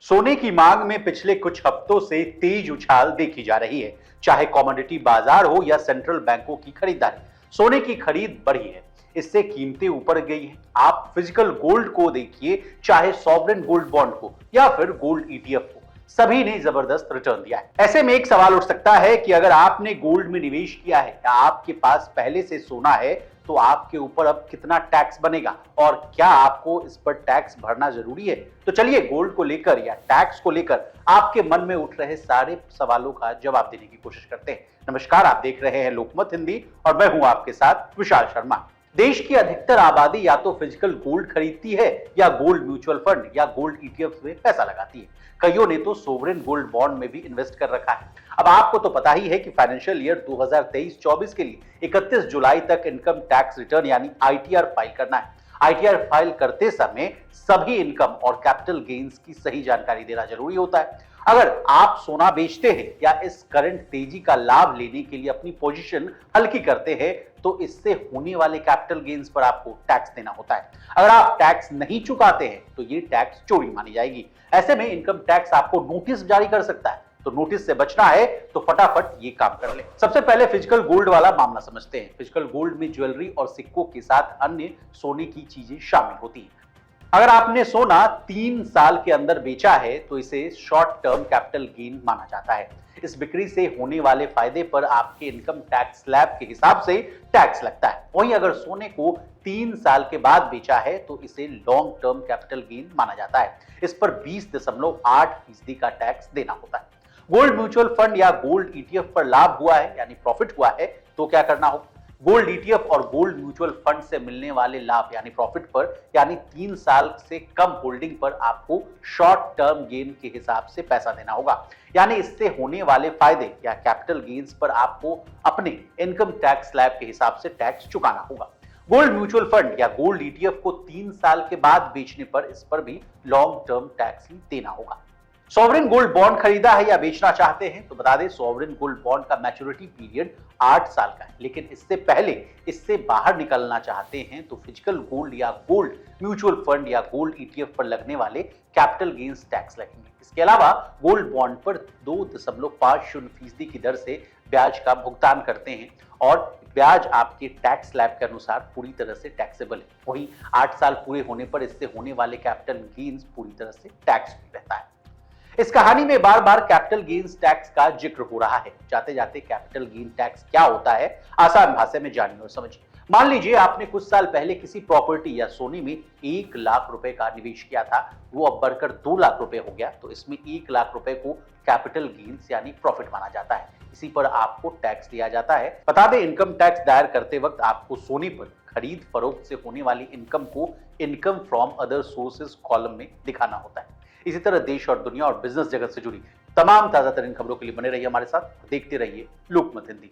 सोने की मांग में पिछले कुछ हफ्तों से तेज उछाल देखी जा रही है। चाहे कमोडिटी बाजार हो या सेंट्रल बैंकों की खरीदारी, सोने की खरीद बढ़ी है। इससे कीमतें ऊपर गई हैं। आप फिजिकल गोल्ड को देखिए, चाहे सॉवरेन गोल्ड बॉन्ड को या फिर गोल्ड ईटीएफ को, सभी ने जबरदस्त रिटर्न दिया है। ऐसे में एक सवाल उठ सकता है कि अगर आपने गोल्ड में निवेश किया है या आपके पास पहले से सोना है, तो आपके ऊपर अब कितना टैक्स बनेगा और क्या आपको इस पर टैक्स भरना जरूरी है। तो चलिए गोल्ड को लेकर या टैक्स को लेकर आपके मन में उठ रहे सारे सवालों का जवाब देने की कोशिश करते हैं। नमस्कार, आप देख रहे हैं लोकमत हिंदी और मैं हूं आपके साथ विशाल शर्मा। देश की अधिकतर आबादी या तो फिजिकल गोल्ड खरीदती है या गोल्ड म्यूचुअल फंड या गोल्ड ईटीएफ में पैसा लगाती है। कईयों ने तो सोवरेन गोल्ड बॉन्ड में भी इन्वेस्ट कर रखा है। अब आपको तो पता ही है कि फाइनेंशियल ईयर 2023-24 के लिए 31 जुलाई तक इनकम टैक्स रिटर्न यानी आईटीआर फाइल करना है। आईटीआर फाइल करते समय सभी इनकम और कैपिटल गेन्स की सही जानकारी देना जरूरी होता है। अगर आप सोना बेचते हैं या इस करंट तेजी का लाभ लेने के लिए अपनी पोजीशन हल्की करते हैं, तो इससे होने वाले कैपिटल गेन्स पर आपको टैक्स देना होता है। अगर आप टैक्स नहीं चुकाते हैं तो ये टैक्स चोरी मानी जाएगी। ऐसे में इनकम टैक्स आपको नोटिस जारी कर सकता है। तो नोटिस से बचना है तो फटाफट ये काम कर ले। सबसे पहले फिजिकल गोल्ड वाला मामला समझते हैं। फिजिकल गोल्ड में ज्वेलरी और सिक्कों के साथ अन्य सोने की चीजें शामिल होती हैं। अगर आपने सोना 3 साल के अंदर बेचा है तो इसे शॉर्ट टर्म कैपिटल गेन माना जाता है। इस बिक्री से होने वाले फायदे पर आपके इनकम टैक्स स्लैब के हिसाब से टैक्स लगता है। वहीं अगर सोने को 3 साल के बाद बेचा है तो इसे लॉन्ग टर्म कैपिटल गेन माना जाता है। इस पर 20.8% का टैक्स देना होता है। गोल्ड म्यूचुअल फंड या गोल्ड ईटीएफ पर लाभ हुआ है यानी प्रॉफिट हुआ है तो क्या करना होगा। गोल्ड ईटीएफ और गोल्ड म्यूचुअल फंड से मिलने वाले लाभ यानी प्रॉफिट पर यानी 3 साल से कम होल्डिंग पर आपको शॉर्ट टर्म गेन के हिसाब से पैसा देना होगा। यानी इससे होने वाले फायदे या कैपिटल गेन्स पर आपको अपने इनकम टैक्स स्लैब के हिसाब से टैक्स चुकाना होगा। गोल्ड म्यूचुअल फंड या गोल्ड ईटीएफ को 3 साल के बाद बेचने पर इस पर भी लॉन्ग टर्म टैक्स ही देना होगा। सॉवरेन गोल्ड बॉन्ड खरीदा है या बेचना चाहते हैं तो बता दें, सॉवरेन गोल्ड बॉन्ड का मैच्योरिटी पीरियड 8 साल का है। लेकिन इससे पहले इससे बाहर निकलना चाहते हैं तो फिजिकल गोल्ड या गोल्ड म्यूचुअल फंड या गोल्ड ईटीएफ पर लगने वाले कैपिटल गेन्स टैक्स लगेंगे। इसके अलावा गोल्ड बॉन्ड पर 2.50% की दर से ब्याज का भुगतान करते हैं और ब्याज आपके टैक्स स्लैब के अनुसार पूरी तरह से टैक्सेबल है। वहीं 8 साल पूरे होने पर इससे होने वाले कैपिटल गेन्स पूरी तरह से टैक्स फ्री रहता है। इस कहानी में बार बार कैपिटल गेन्स टैक्स का जिक्र हो रहा है। जाते जाते कैपिटल गेन टैक्स क्या होता है आसान भाषा में जानिए और समझिए। मान लीजिए आपने कुछ साल पहले किसी प्रॉपर्टी या सोने में 1 लाख रुपए का निवेश किया था, वो अब बढ़कर 2 लाख रुपए हो गया, तो इसमें 1 लाख रुपए को कैपिटल गेन्स यानी प्रॉफिट माना जाता है। इसी पर आपको टैक्स दिया जाता है। बता दें, इनकम टैक्स दायर करते वक्त आपको सोने पर खरीद फरोख्त से होने वाली इनकम को income from other sources column में दिखाना होता है। इसी तरह देश और दुनिया और बिजनेस जगत से जुड़ी तमाम ताजा तरीन खबरों के लिए बने रहिए हमारे साथ, देखते रहिए लोकमत हिंदी।